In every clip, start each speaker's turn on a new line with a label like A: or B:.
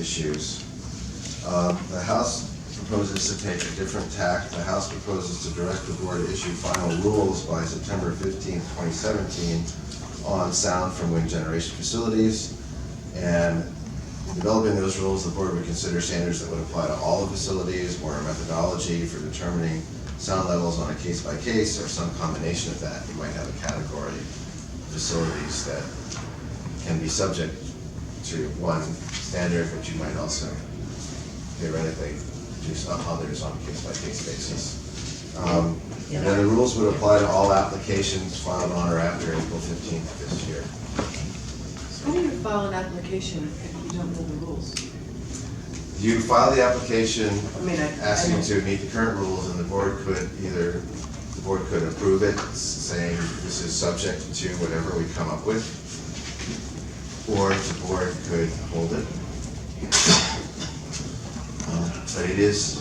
A: issues. The House proposes to take a different tack. The House proposes to direct the board to issue final rules by September 15, 2017 on sound from wind generation facilities. And in developing those rules, the board would consider standards that would apply to all the facilities, or a methodology for determining sound levels on a case-by-case, or some combination of that. You might have a category of facilities that can be subject to one standard, but you might also theoretically do some others on a case-by-case basis. And then the rules would apply to all applications filed on or after April 15th this year.
B: How do you file an application if you don't know the rules?
A: You file the application asking
B: I
A: to meet the current rules, and the board could approve it, saying this is subject to whatever we come up with, or the board could hold it. But it is,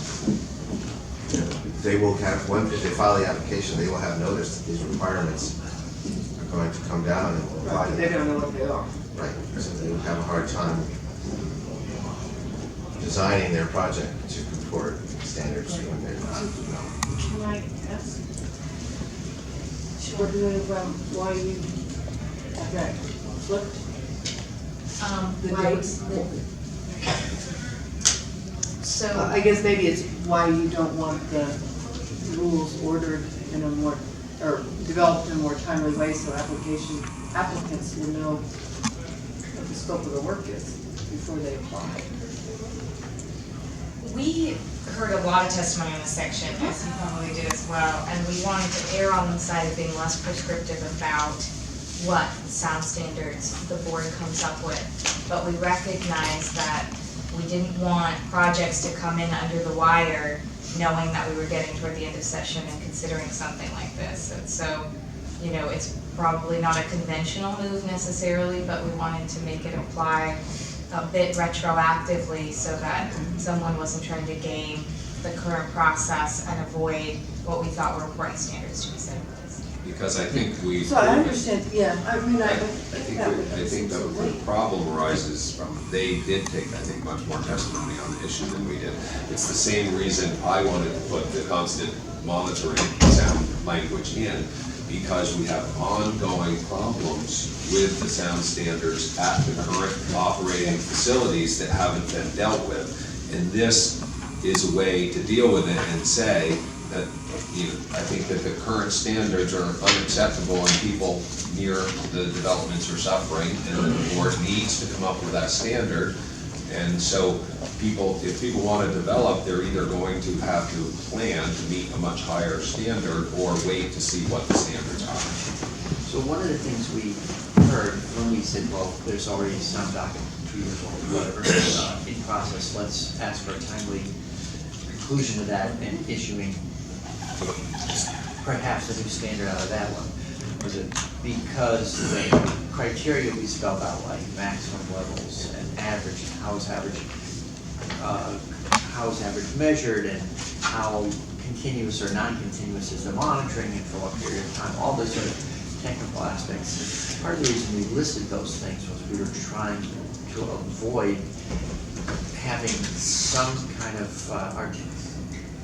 A: they will have, if they file the application, they will have notice that these requirements are going to come down and will apply to them.
B: They don't know what they are.
A: Right, so they would have a hard time designing their project to comport standards when they're not.
B: Can I ask? Sure. Why you got flipped? The dates?
C: So
B: I guess maybe it's why you don't want the rules ordered in a more, or developed in a more timely way, so applicants will know what the scope of the work is before they apply.
C: we heard a lot of testimony on this section, as you probably did as well, and we wanted to err on the side of being less prescriptive about what sound standards the board comes up with. But we recognize that we didn't want projects to come in under the wire knowing that we were getting toward the end of session and considering something like this. And so, you know, it's probably not a conventional move necessarily, but we wanted to make it apply a bit retroactively so that someone wasn't trying to game the current process and avoid what we thought were important standards to be set in place.
D: Because I think we.
B: So I understand, yeah, I mean, I
D: think the problem arises from, they did take, I think, much more testimony on the issue than we did. It's the same reason I wanted to put the constant monitoring sound language in, because we have ongoing problems with the sound standards at the current operating facilities that haven't been dealt with. And this is a way to deal with it and say that, you know, I think that the current standards are unacceptable and people near the developments are suffering, and the board needs to come up with that standard. And so if people want to develop, they're either going to have to plan to meet a much higher standard or wait to see what the standards are.
E: So one of the things we heard when we said, well, there's already some document, 2 years old, whatever, in process, let's ask for a timely conclusion of that and issuing perhaps a new standard out of that one. Was it because the criteria we spelled out, like maximum levels and average, how is average measured, and how continuous or non-continuous is the monitoring and for what period of time, all those sort of technical aspects. Part of the reason we listed those things was we were trying to avoid having some kind of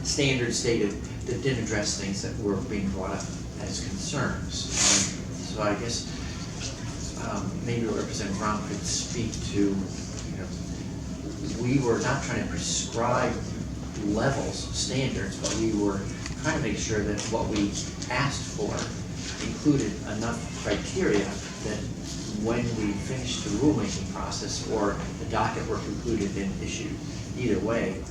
E: standard stated that didn't address things that were being brought up as concerns. And so I guess maybe Representative Brown could speak to, you know, we were not trying to prescribe levels, standards, but we were trying to make sure that what we asked for included enough criteria that when we finished the rulemaking process or the docket were concluded and issued, either way,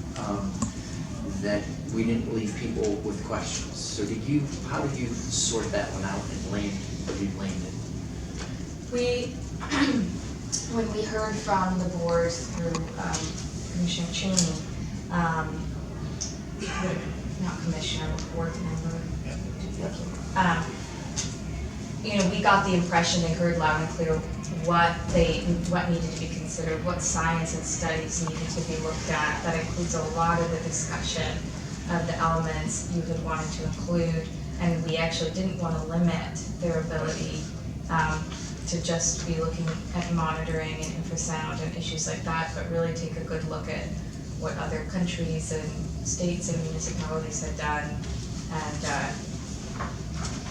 E: that we didn't leave people with questions. So how did you sort that one out and land where you landed?
C: When we heard from the board through Commissioner Cheney, not commissioner, board member, you know, we got the impression they heard loud and clear what needed to be considered, what science and studies needed to be looked at. That includes a lot of the discussion of the elements you had wanted to include, and we actually didn't want to limit their ability to just be looking at monitoring and infrasound and issues like that, but really take a good look at what other countries and states and municipalities have done, and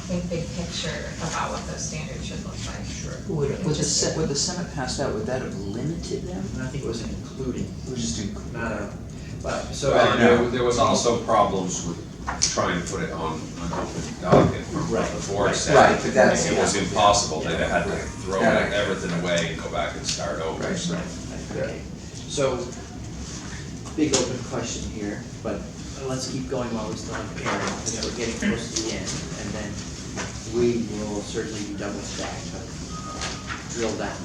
C: think big picture about what those standards should look like.
E: Sure.
F: Would the Senate pass that, would that have limited them?
E: And I think it was including,
F: It was just included.
E: not a, but, so.
D: Well, there was also problems with trying to put it on an open docket from
E: Right,
D: the board
E: right.
D: said.
F: Right, but that's-
D: It was impossible, they had to throw
F: Yeah.
D: everything away and go back and start over,
F: Right,
D: so.
E: Okay, so, big open question here, but let's keep going while we still have Karen, because we're getting close to the end, and then we will certainly be double stacked, but drill down.